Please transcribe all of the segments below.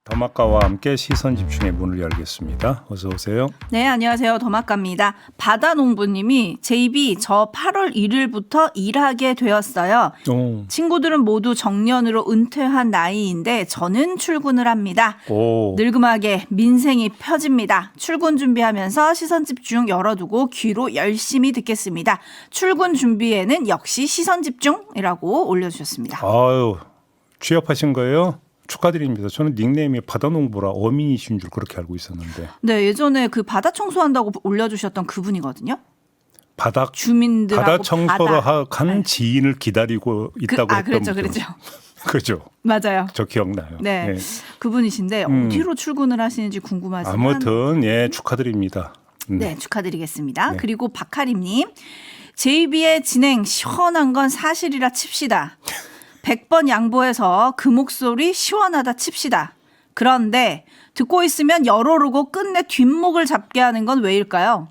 더마카와 함께 시선집중의 문을 열겠습니다. 어서 오세요. 네, 안녕하세요. 더마카입니다. 바다농부님이 제이비 저 8월 1일부터 일하게 되었어요. 친구들은 모두 정년으로 은퇴한 나이인데 저는 출근을 합니다. 늙음하게 민생이 펴집니다. 출근 준비하면서 시선집중 열어두고 귀로 열심히 듣겠습니다. 출근 준비에는 역시 시선집중이라고 올려주셨습니다. 아유, 취업하신 거예요? 축하드립니다. 저는 닉네임이 바다농부라 어민이신 줄 그렇게 알고 있었는데. 네, 예전에 그 바다 청소한다고 올려주셨던 그분이거든요. 주민들하고 바다 청소를 한 지인을 기다리고 있다고 했던 그랬죠, 분. 그랬죠. 그렇죠. 맞아요. 저 기억나요. 네, 그분이신데 어디로 출근을 하시는지 궁금하지만 아무튼 예, 축하드립니다. 네, 축하드리겠습니다. 네. 그리고 박하림님, JB의 진행 시원한 건 사실이라 칩시다. 100번 양보해서 그 목소리 시원하다 칩시다. 그런데 듣고 있으면 열오르고 끝내 뒷목을 잡게 하는 건 왜일까요?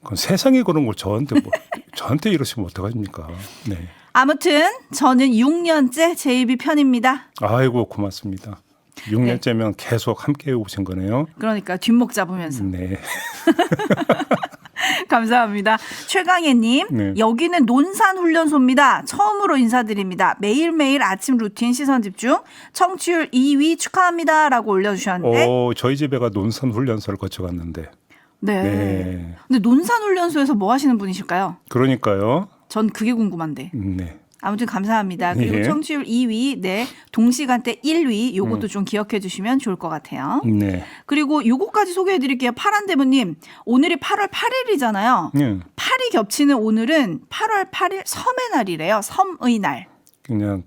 그건 세상에 그런 걸 저한테 이러시면 어떡하십니까? 네. 아무튼 저는 6년째 JB 편입니다. 아이고 고맙습니다. 6년째면 계속 함께 오신 거네요. 그러니까 뒷목 잡으면서. 네. 감사합니다. 최강혜님, 네. 여기는 논산훈련소입니다. 처음으로 인사드립니다. 매일매일 아침 루틴 시선집중 청취율 2위 축하합니다 라고 올려주셨는데 저희 집애가 논산훈련소를 거쳐갔는데. 네. 근데 논산훈련소에서 뭐 하시는 분이실까요? 그러니까요. 전 그게 궁금한데. 네. 아무튼 감사합니다. 그리고 예. 청취율 2위, 네, 동시간대 1위 요것도 좀 기억해 주시면 좋을 것 같아요. 네. 그리고 요거까지 소개해 드릴게요. 파란대부님, 오늘이 8월 8일이잖아요. 8이 겹치는 오늘은 8월 8일 섬의 날이래요. 섬의 날. 그냥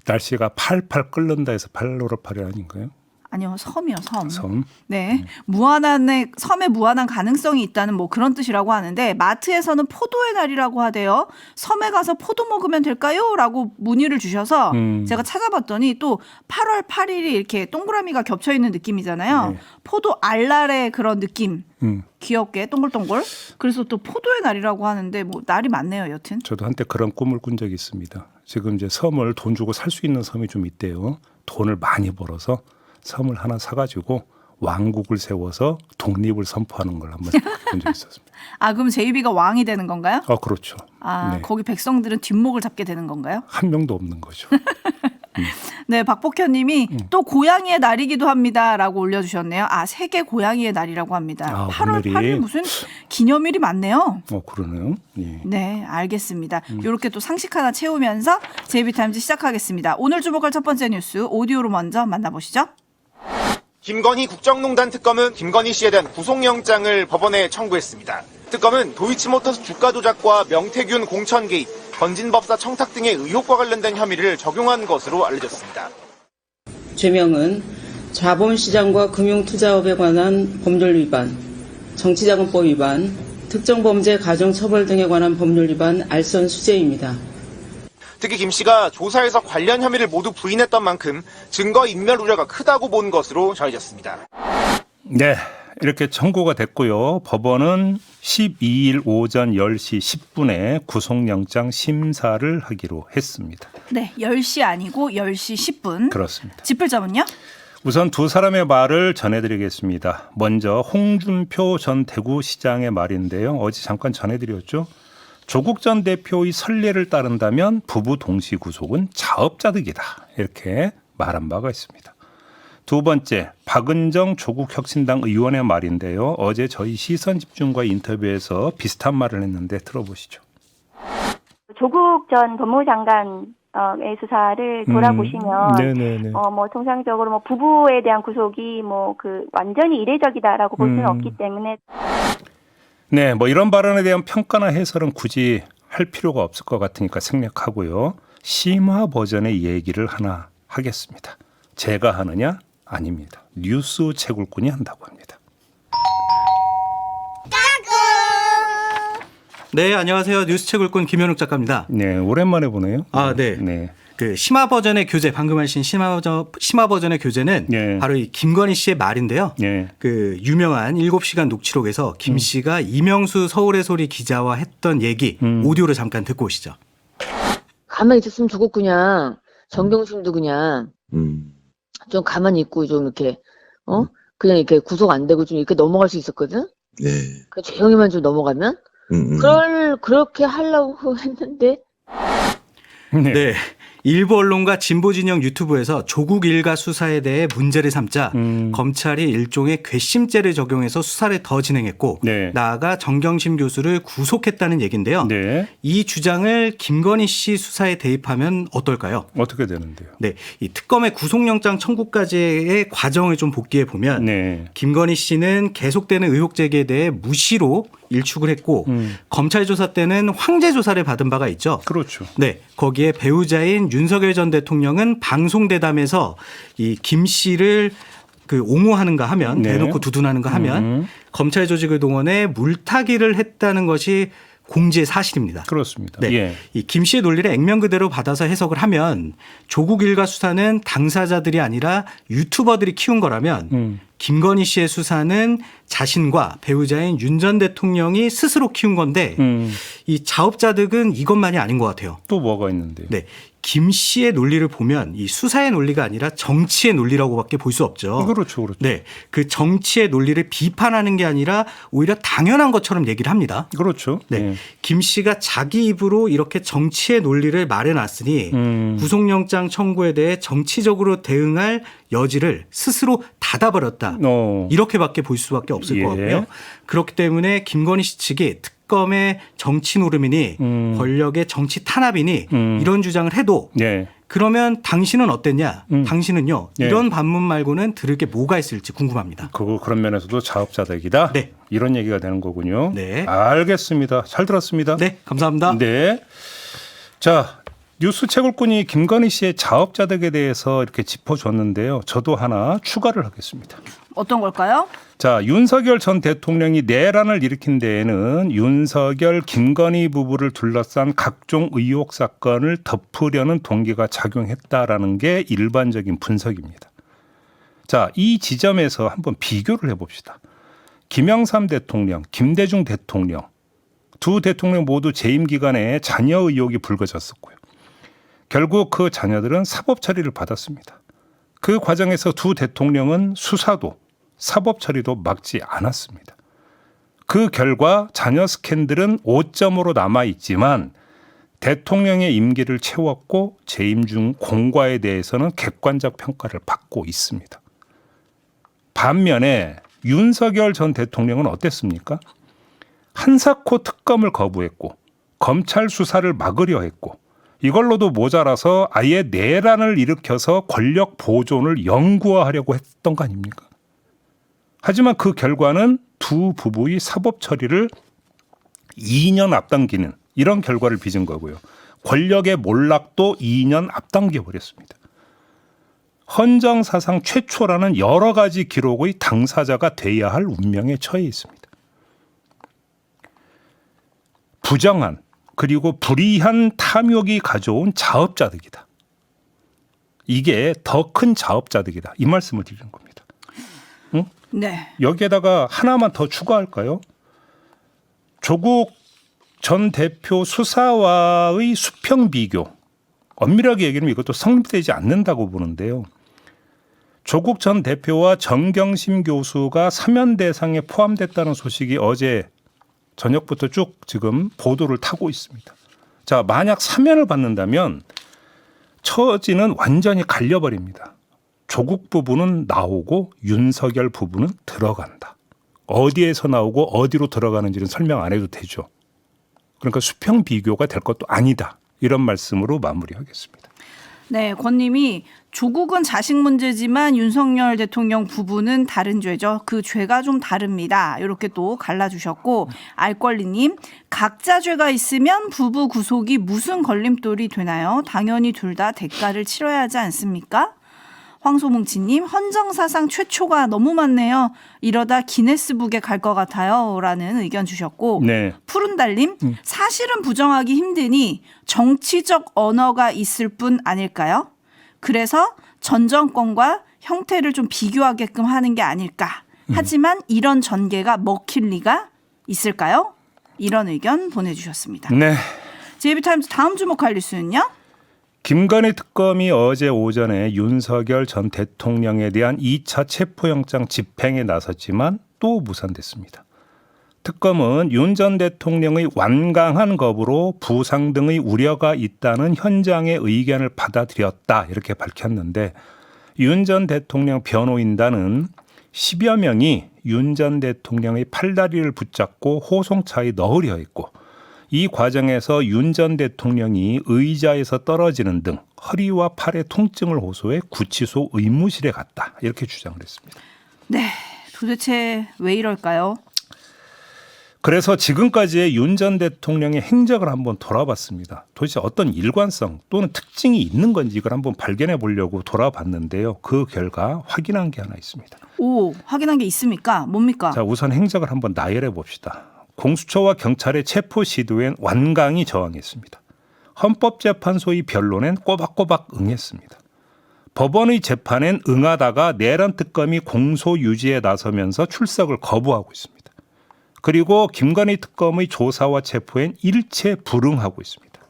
날씨가 팔팔 끓는다 해서 8월 8일 아닌가요? 아니요, 섬이요, 섬. 섬. 네, 무한한의 섬에 무한한 가능성이 있다는 뭐 그런 뜻이라고 하는데 마트에서는 포도의 날이라고 하대요. 섬에 가서 포도 먹으면 될까요? 라고 문의를 주셔서 제가 찾아봤더니 또 8월 8일이 이렇게 동그라미가 겹쳐 있는 느낌이잖아요. 네. 포도 알날의 그런 느낌. 귀엽게 동글동글. 그래서 또 포도의 날이라고 하는데 뭐 날이 많네요, 여튼. 저도 한때 그런 꿈을 꾼 적이 있습니다. 지금 이제 섬을 돈 주고 살 수 있는 섬이 좀 있대요. 돈을 많이 벌어서 섬을 하나 사가지고 왕국을 세워서 독립을 선포하는 걸 한번 본 적이 있었습니다. 아, 그럼 제이비가 왕이 되는 건가요? 그렇죠. 아, 네. 거기 백성들은 뒷목을 잡게 되는 건가요? 한 명도 없는 거죠. 네, 박복현님이 또 고양이의 날이기도 합니다라고 올려주셨네요. 아, 세계 고양이의 날이라고 합니다. 8월 오늘이 8일 무슨 기념일이 많네요. 그러네요. 예. 네, 알겠습니다. 이렇게 또 상식 하나 채우면서 제이비타임즈 시작하겠습니다. 오늘 주목할 첫 번째 뉴스 오디오로 먼저 만나보시죠. 김건희 국정농단 특검은 김건희 씨에 대한 구속영장을 법원에 청구했습니다. 특검은 도이치모터스 주가 조작과 명태균 공천 개입, 건진법사 청탁 등의 의혹과 관련된 혐의를 적용한 것으로 알려졌습니다. 죄명은 자본시장과 금융투자업에 관한 법률 위반, 정치자금법 위반, 특정범죄 가중처벌 등에 관한 법률 위반 알선 수재입니다. 특히 김 씨가 조사에서 관련 혐의를 모두 부인했던 만큼 증거 인멸 우려가 크다고 본 것으로 전해졌습니다. 네, 이렇게 청구가 됐고요. 법원은 12일 오전 10시 10분에 구속영장 심사를 하기로 했습니다. 네, 10시 아니고 10시 10분. 그렇습니다. 짚을 점은요? 우선 두 사람의 말을 전해드리겠습니다. 먼저 홍준표 전 대구시장의 말인데요. 어제 잠깐 전해드렸죠. 조국 전 대표의 선례를 따른다면 부부 동시 구속은 자업자득이다. 이렇게 말한 바가 있습니다. 두 번째, 박은정 조국혁신당 의원의 말인데요. 어제 저희 시선집중과 인터뷰에서 비슷한 말을 했는데 들어보시죠. 조국 전 법무부 장관의 수사를 돌아보시면 네네네. 뭐 통상적으로 뭐 부부에 대한 구속이 뭐 그 완전히 이례적이다라고 볼 수는 없기 때문에 네, 뭐 이런 발언에 대한 평가나 해설은 굳이 할 필요가 없을 것 같으니까 생략하고요. 심화 버전의 얘기를 하나 하겠습니다. 제가 하느냐? 아닙니다. 뉴스 채굴꾼이 한다고 합니다. 네, 안녕하세요. 뉴스 채굴꾼 김현욱 작가입니다. 네, 오랜만에 보네요. 아, 네. 네. 그 심화 버전의 교재, 방금 하신 심화 버전의 교재는 네. 바로 이 김건희 씨의 말인데요. 네. 그 유명한 7시간 녹취록에서 김 씨가 이명수 서울의 소리 기자와 했던 얘기 오디오로 잠깐 듣고 오시죠. 가만히 있었으면 죽었구냥. 정경심도 그냥 좀 가만히 있고 좀 이렇게 그냥 이렇게 구속 안 되고 좀 이렇게 넘어갈 수 있었거든. 네. 그 조용히만 좀 넘어가면 그렇게 하려고 했는데. 네. 일부 언론과 진보 진영 유튜브에서 조국 일가 수사에 대해 문제를 삼자 검찰이 일종의 괘씸죄를 적용해서 수사를 더 진행했고 네. 나아가 정경심 교수를 구속했다는 얘기인데요. 네. 이 주장을 김건희 씨 수사에 대입하면 어떨까요? 어떻게 되는데요? 네, 이 특검의 구속영장 청구까지의 과정을 좀 복기해 보면 네. 김건희 씨는 계속되는 의혹 제기에 대해 무시로 일축을 했고 검찰 조사 때는 황제 조사를 받은 바가 있죠. 그렇죠. 네, 거기에 배우자인 윤석열 전 대통령은 방송 대담에서 이 김 씨를 그 옹호하는가 하면 네. 대놓고 두둔하는가 하면 검찰 조직을 동원해 물타기를 했다는 것이 공지의 사실입니다. 그렇습니다. 네. 예. 이 김 씨의 논리를 액면 그대로 받아서 해석을 하면 조국 일가 수사는 당사자들이 아니라 유튜버들이 키운 거라면 김건희 씨의 수사는 자신과 배우자인 윤 전 대통령이 스스로 키운 건데 이 자업자득은 이것만이 아닌 것 같아요. 또 뭐가 있는데요? 네. 김 씨의 논리를 보면 이 수사의 논리가 아니라 정치의 논리라고밖에 볼 수 없죠. 그렇죠. 그렇죠. 네. 그 정치의 논리를 비판하는 게 아니라 오히려 당연한 것처럼 얘기를 합니다. 그렇죠. 네. 예. 김 씨가 자기 입으로 이렇게 정치의 논리를 말해놨으니 구속영장 청구에 대해 정치적으로 대응할 여지를 스스로 닫아버렸다. 이렇게밖에 볼 수밖에 없을 예. 것 같고요. 그렇기 때문에 김건희 씨 측이 특검의 정치 노름이니 권력의 정치 탄압이니 이런 주장을 해도 네. 그러면 당신은 어땠냐? 당신은요. 네. 이런 반문 말고는 들을 게 뭐가 있을지 궁금합니다. 그런 면에서도 자업자득이다. 네. 이런 얘기가 되는 거군요. 네. 알겠습니다. 잘 들었습니다. 네, 감사합니다. 네. 자, 뉴스 채굴꾼이 김건희 씨의 자업자득에 대해서 이렇게 짚어줬는데요. 저도 하나 추가를 하겠습니다. 어떤 걸까요? 자, 윤석열 전 대통령이 내란을 일으킨 데에는 윤석열, 김건희 부부를 둘러싼 각종 의혹 사건을 덮으려는 동기가 작용했다라는 게 일반적인 분석입니다. 자, 이 지점에서 한번 비교를 해봅시다. 김영삼 대통령, 김대중 대통령 두 대통령 모두 재임 기간에 자녀 의혹이 불거졌었고요. 결국 그 자녀들은 사법 처리를 받았습니다. 그 과정에서 두 대통령은 수사도 사법 처리도 막지 않았습니다. 그 결과 자녀 스캔들은 오점으로 남아있지만 대통령의 임기를 채웠고 재임 중 공과에 대해서는 객관적 평가를 받고 있습니다. 반면에 윤석열 전 대통령은 어땠습니까? 한사코 특검을 거부했고 검찰 수사를 막으려 했고 이걸로도 모자라서 아예 내란을 일으켜서 권력 보존을 영구화하려고 했던 거 아닙니까? 하지만 그 결과는 두 부부의 사법 처리를 2년 앞당기는 이런 결과를 빚은 거고요. 권력의 몰락도 2년 앞당겨 버렸습니다. 헌정사상 최초라는 여러 가지 기록의 당사자가 돼야 할 운명에 처해 있습니다. 부정한 그리고 불이한 탐욕이 가져온 자업자득이다. 이게 더 큰 자업자득이다. 이 말씀을 드리는 겁니다. 응? 네. 여기에다가 하나만 더 추가할까요? 조국 전 대표 수사와의 수평 비교. 엄밀하게 얘기하면 이것도 성립되지 않는다고 보는데요. 조국 전 대표와 정경심 교수가 사면 대상에 포함됐다는 소식이 어제 저녁부터 쭉 지금 보도를 타고 있습니다. 자, 만약 사면을 받는다면 처지는 완전히 갈려버립니다. 조국 부부는 나오고 윤석열 부부는 들어간다. 어디에서 나오고 어디로 들어가는지는 설명 안 해도 되죠. 그러니까 수평 비교가 될 것도 아니다. 이런 말씀으로 마무리하겠습니다. 네, 권님이 조국은 자식 문제지만 윤석열 대통령 부부는 다른 죄죠. 그 죄가 좀 다릅니다. 이렇게 또 갈라주셨고 알권리님 각자 죄가 있으면 부부 구속이 무슨 걸림돌이 되나요? 당연히 둘 다 대가를 치러야 하지 않습니까? 황소뭉치님 헌정사상 최초가 너무 많네요. 이러다 기네스북에 갈 것 같아요. 라는 의견 주셨고 네. 푸른달님 사실은 부정하기 힘드니 정치적 언어가 있을 뿐 아닐까요? 그래서 전 정권과 형태를 좀 비교하게끔 하는 게 아닐까. 하지만 이런 전개가 먹힐 리가 있을까요? 이런 의견 보내주셨습니다. 네. JB타임즈 다음 주목할 뉴스는요? 김건희 특검이 어제 오전에 윤석열 전 대통령에 대한 2차 체포영장 집행에 나섰지만 또 무산됐습니다. 특검은 윤 전 대통령의 완강한 거부로 부상 등의 우려가 있다는 현장의 의견을 받아들였다 이렇게 밝혔는데 윤 전 대통령 변호인단은 10여 명이 윤 전 대통령의 팔다리를 붙잡고 호송차에 넣으려 했고 이 과정에서 윤 전 대통령이 의자에서 떨어지는 등 허리와 팔의 통증을 호소해 구치소 의무실에 갔다 이렇게 주장을 했습니다. 네, 도대체 왜 이럴까요? 그래서 지금까지의 윤 전 대통령의 행적을 한번 돌아봤습니다. 도대체 어떤 일관성 또는 특징이 있는 건지 이걸 한번 발견해 보려고 돌아봤는데요. 그 결과 확인한 게 하나 있습니다. 오, 확인한 게 있습니까? 뭡니까? 자, 우선 행적을 한번 나열해 봅시다. 공수처와 경찰의 체포 시도엔 완강히 저항했습니다. 헌법재판소의 변론엔 꼬박꼬박 응했습니다. 법원의 재판엔 응하다가 내란 특검이 공소 유지에 나서면서 출석을 거부하고 있습니다. 그리고 김건희 특검의 조사와 체포엔 일체 불응하고 있습니다.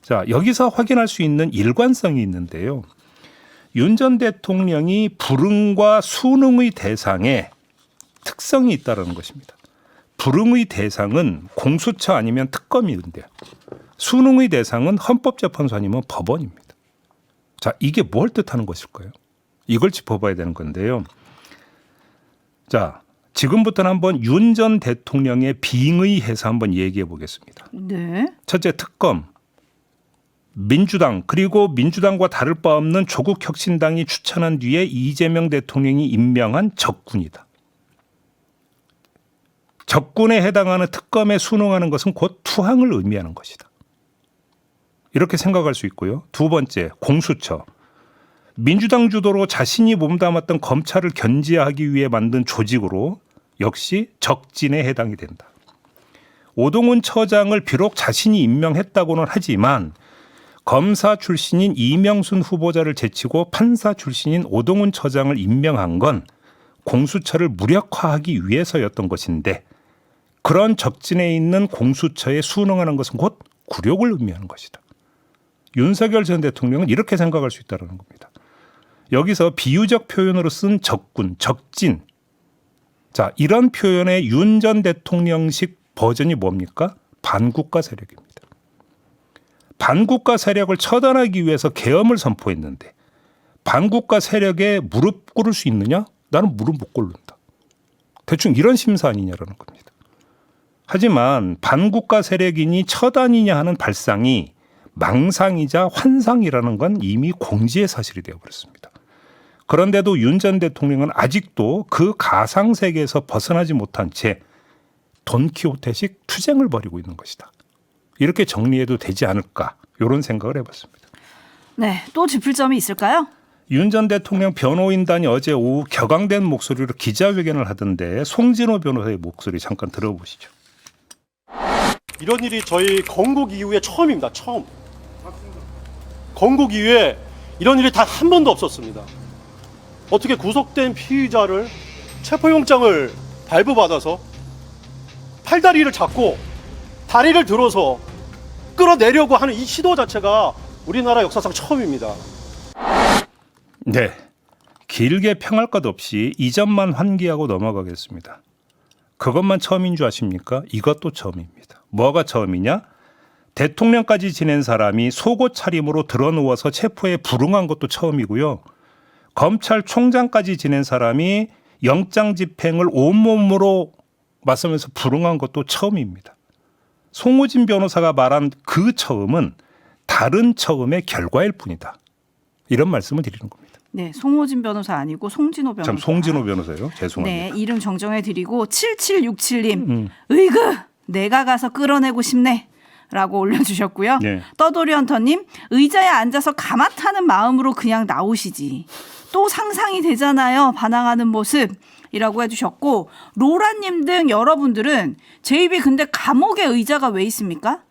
자, 여기서 확인할 수 있는 일관성이 있는데요. 윤 전 대통령이 불응과 순응의 대상에 특성이 있다는 것입니다. 불응의 대상은 공수처 아니면 특검인데요. 순응의 대상은 헌법재판소 아니면 법원입니다. 자, 이게 뭘 뜻하는 것일까요? 이걸 짚어봐야 되는 건데요. 자, 지금부터는 한번 윤 전 대통령의 빙의해서 한번 얘기해 보겠습니다. 네. 첫째, 특검, 민주당 그리고 민주당과 다를 바 없는 조국혁신당이 추천한 뒤에 이재명 대통령이 임명한 적군이다. 적군에 해당하는 특검에 순응하는 것은 곧 투항을 의미하는 것이다. 이렇게 생각할 수 있고요. 두 번째, 공수처. 민주당 주도로 자신이 몸담았던 검찰을 견제하기 위해 만든 조직으로 역시 적진에 해당이 된다. 오동훈 처장을 비록 자신이 임명했다고는 하지만 검사 출신인 이명순 후보자를 제치고 판사 출신인 오동훈 처장을 임명한 건 공수처를 무력화하기 위해서였던 것인데 그런 적진에 있는 공수처에 순응하는 것은 곧 굴욕을 의미하는 것이다. 윤석열 전 대통령은 이렇게 생각할 수 있다는 겁니다. 여기서 비유적 표현으로 쓴 적군, 적진. 자, 이런 표현의 윤 전 대통령식 버전이 뭡니까? 반국가 세력입니다. 반국가 세력을 처단하기 위해서 계엄을 선포했는데 반국가 세력에 무릎 꿇을 수 있느냐? 나는 무릎 못 꿇는다. 대충 이런 심사 아니냐라는 겁니다. 하지만 반국가 세력이니 처단이냐 하는 발상이 망상이자 환상이라는 건 이미 공지의 사실이 되어버렸습니다. 그런데도 윤 전 대통령은 아직도 그 가상세계에서 벗어나지 못한 채 돈키호테식 투쟁을 벌이고 있는 것이다. 이렇게 정리해도 되지 않을까 이런 생각을 해봤습니다. 네, 또 짚을 점이 있을까요? 윤 전 대통령 변호인단이 어제 오후 격앙된 목소리로 기자회견을 하던데 송진호 변호사의 목소리 잠깐 들어보시죠. 이런 일이 저희 건국 이후에 처음입니다. 처음. 건국 이후에 이런 일이 단 한 번도 없었습니다. 어떻게 구속된 피의자를 체포영장을 발부받아서 팔다리를 잡고 다리를 들어서 끌어내려고 하는 이 시도 자체가 우리나라 역사상 처음입니다. 네, 길게 평할 것 없이 이 점만 환기하고 넘어가겠습니다. 그것만 처음인 줄 아십니까? 이것도 처음입니다. 뭐가 처음이냐? 대통령까지 지낸 사람이 속옷 차림으로 드러누워서 체포에 불응한 것도 처음이고요. 검찰총장까지 지낸 사람이 영장 집행을 온몸으로 맞서면서 불응한 것도 처음입니다. 송호진 변호사가 말한 그 처음은 다른 처음의 결과일 뿐이다. 이런 말씀을 드리는 겁니다. 네, 송호진 변호사 아니고 송진호 변호사. 참 송진호 변호사요. 죄송합니다. 네, 이름 정정해 드리고 7767님. 으이그 내가 가서 끌어내고 싶네. 라고 올려주셨고요. 네. 떠돌이헌터님 의자에 앉아서 가마 타는 마음으로 그냥 나오시지. 또 상상이 되잖아요. 반항하는 모습. 이라고 해주셨고 로라님 등 여러분들은 제 입이 근데 감옥에 의자가 왜 있습니까?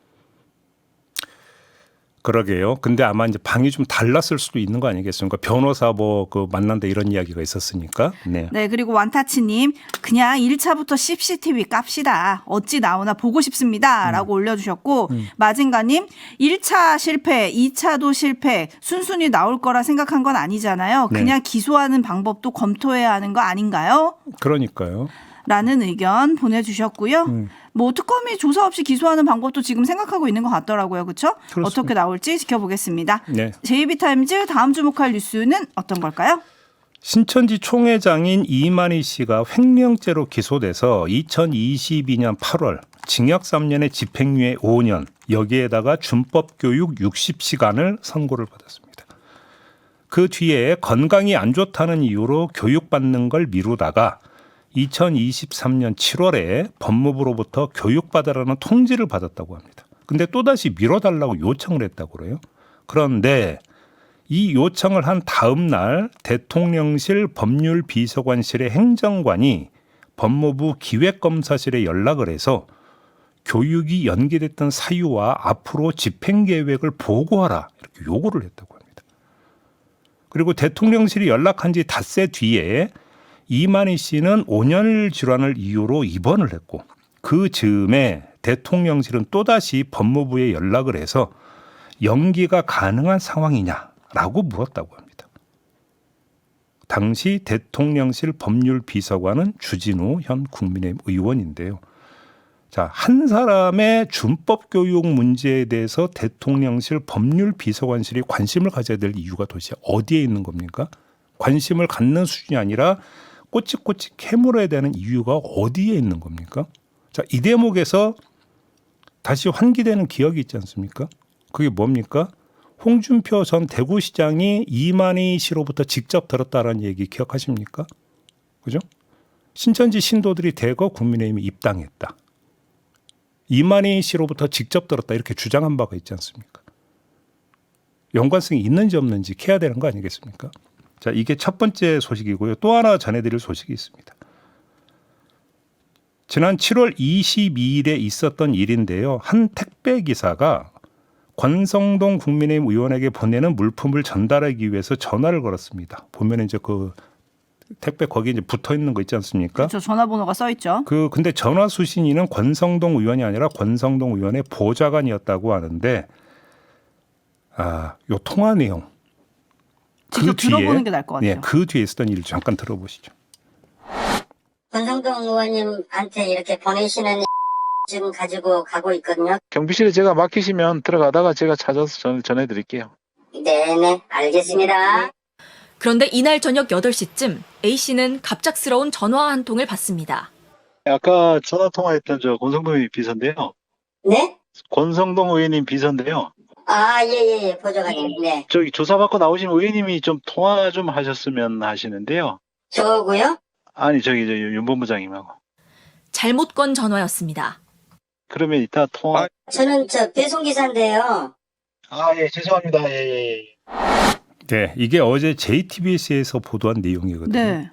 그러게요. 근데 아마 이제 방이 좀 달랐을 수도 있는 거 아니겠습니까? 변호사 뭐 그 만난다 이런 이야기가 있었으니까. 네. 네, 그리고 완타치님 그냥 1차부터 CCTV 깝시다. 어찌 나오나 보고 싶습니다. 라고 올려주셨고 마징가님 1차 실패, 2차도 실패 순순히 나올 거라 생각한 건 아니잖아요. 네. 그냥 기소하는 방법도 검토해야 하는 거 아닌가요? 그러니까요. 라는 의견 보내주셨고요. 뭐 특검이 조사 없이 기소하는 방법도 지금 생각하고 있는 것 같더라고요. 그렇죠? 그렇습니다. 어떻게 나올지 지켜보겠습니다. 네. JB타임즈 다음 주목할 뉴스는 어떤 걸까요? 신천지 총회장인 이만희 씨가 횡령죄로 기소돼서 2022년 8월 징역 3년에 집행유예 5년 여기에다가 준법교육 60시간을 선고를 받았습니다. 그 뒤에 건강이 안 좋다는 이유로 교육받는 걸 미루다가 2023년 7월에 법무부로부터 교육받으라는 통지를 받았다고 합니다. 근데 또다시 미뤄달라고 요청을 했다고 그래요. 그런데 이 요청을 한 다음 날 대통령실 법률비서관실의 행정관이 법무부 기획검사실에 연락을 해서 교육이 연기됐던 사유와 앞으로 집행계획을 보고하라 이렇게 요구를 했다고 합니다. 그리고 대통령실이 연락한 지 닷새 뒤에 이만희 씨는 온열 질환을 이유로 입원을 했고 그 즈음에 대통령실은 또다시 법무부에 연락을 해서 연기가 가능한 상황이냐라고 물었다고 합니다. 당시 대통령실 법률비서관은 주진우 현 국민의힘 의원인데요. 자, 한 사람의 준법교육 문제에 대해서 대통령실 법률비서관실이 관심을 가져야 될 이유가 도대체 어디에 있는 겁니까? 관심을 갖는 수준이 아니라 꼬치꼬치 캐물어야 되는 이유가 어디에 있는 겁니까? 자, 이 대목에서 다시 환기되는 기억이 있지 않습니까? 그게 뭡니까? 홍준표 전 대구시장이 이만희 씨로부터 직접 들었다라는 얘기 기억하십니까? 그죠? 신천지 신도들이 대거 국민의힘에 입당했다. 이만희 씨로부터 직접 들었다 이렇게 주장한 바가 있지 않습니까? 연관성이 있는지 없는지 캐야 되는 거 아니겠습니까? 자, 이게 첫 번째 소식이고요. 또 하나 전해드릴 소식이 있습니다. 지난 7월 22일에 있었던 일인데요. 한 택배 기사가 권성동 국민의힘 의원에게 보내는 물품을 전달하기 위해서 전화를 걸었습니다. 보면 이제 그 택배 거기에 이제 붙어 있는 거 있지 않습니까? 그렇죠. 전화번호가 써 있죠. 근데 전화 수신인은 권성동 의원이 아니라 권성동 의원의 보좌관이었다고 하는데, 요 통화 내용. 직접 들어보는 게 나을 것 같아요. 네, 그 뒤에 있었던 일을 잠깐 들어보시죠. 권성동 의원님한테 이렇게 보내시는 지금 가지고 가고 있거든요. 경비실에 제가 맡기시면 들어가다가 제가 찾아서 전해드릴게요. 네네, 알겠습니다. 그런데 이날 저녁 8시쯤 A씨는 갑작스러운 전화 한 통을 받습니다. 아까 전화 통화했던 저 권성동 의원 비서인데요. 네? 권성동 의원님 비서인데요. 예, 보좌관님, 네. 저기 조사받고 나오신 의원님이 좀 통화 좀 하셨으면 하시는데요. 저고요? 아니, 저기 윤 본부장님하고. 잘못 건 전화였습니다. 그러면 이따 통화. 저는 배송기사인데요. 예, 죄송합니다. 예. 네, 이게 어제 JTBC에서 보도한 내용이거든요. 네.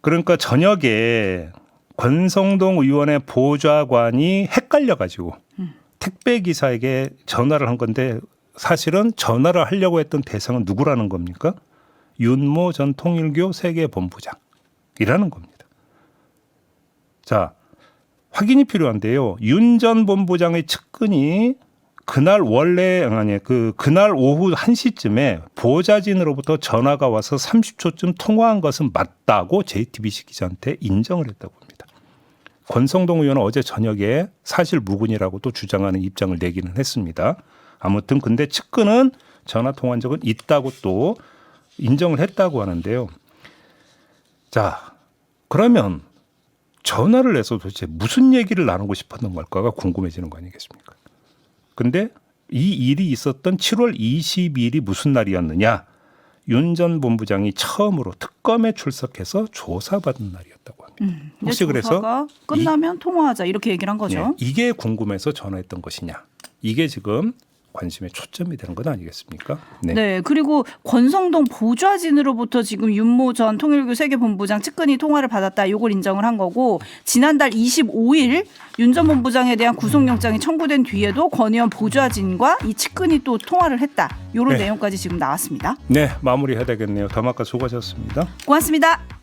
그러니까 저녁에 권성동 의원의 보좌관이 헷갈려가지고 택배 기사에게 전화를 한 건데 사실은 전화를 하려고 했던 대상은 누구라는 겁니까? 윤모 전 통일교 세계본부장이라는 겁니다. 자, 확인이 필요한데요. 윤 전 본부장의 측근이 그날 그날 오후 1시쯤에 보좌진으로부터 전화가 와서 30초쯤 통화한 것은 맞다고 JTBC 기자한테 인정을 했다고 합니다. 권성동 의원은 어제 저녁에 사실 무근이라고 또 주장하는 입장을 내기는 했습니다. 아무튼 근데 측근은 전화 통화한 적은 있다고 또 인정을 했다고 하는데요. 자, 그러면 전화를 해서 도대체 무슨 얘기를 나누고 싶었던 걸까가 궁금해지는 거 아니겠습니까? 근데 이 일이 있었던 7월 22일이 무슨 날이었느냐? 윤 전 본부장이 처음으로 특검에 출석해서 조사받은 날이었다고 합니다. 혹시 그래서 끝나면 통화하자 이렇게 얘기를 한 거죠. 네, 이게 궁금해서 전화했던 것이냐? 이게 지금 관심의 초점이 되는 것 아니겠습니까? 네. 그리고 권성동 보좌진으로부터 지금 윤모 전 통일교 세계본부장 측근이 통화를 받았다. 이걸 인정을 한 거고 지난달 25일 윤 전 본부장에 대한 구속영장이 청구된 뒤에도 권 의원 보좌진과 이 측근이 또 통화를 했다. 이런 내용까지 지금 나왔습니다. 네. 마무리해야 되겠네요. 더마카 수고하셨습니다. 고맙습니다.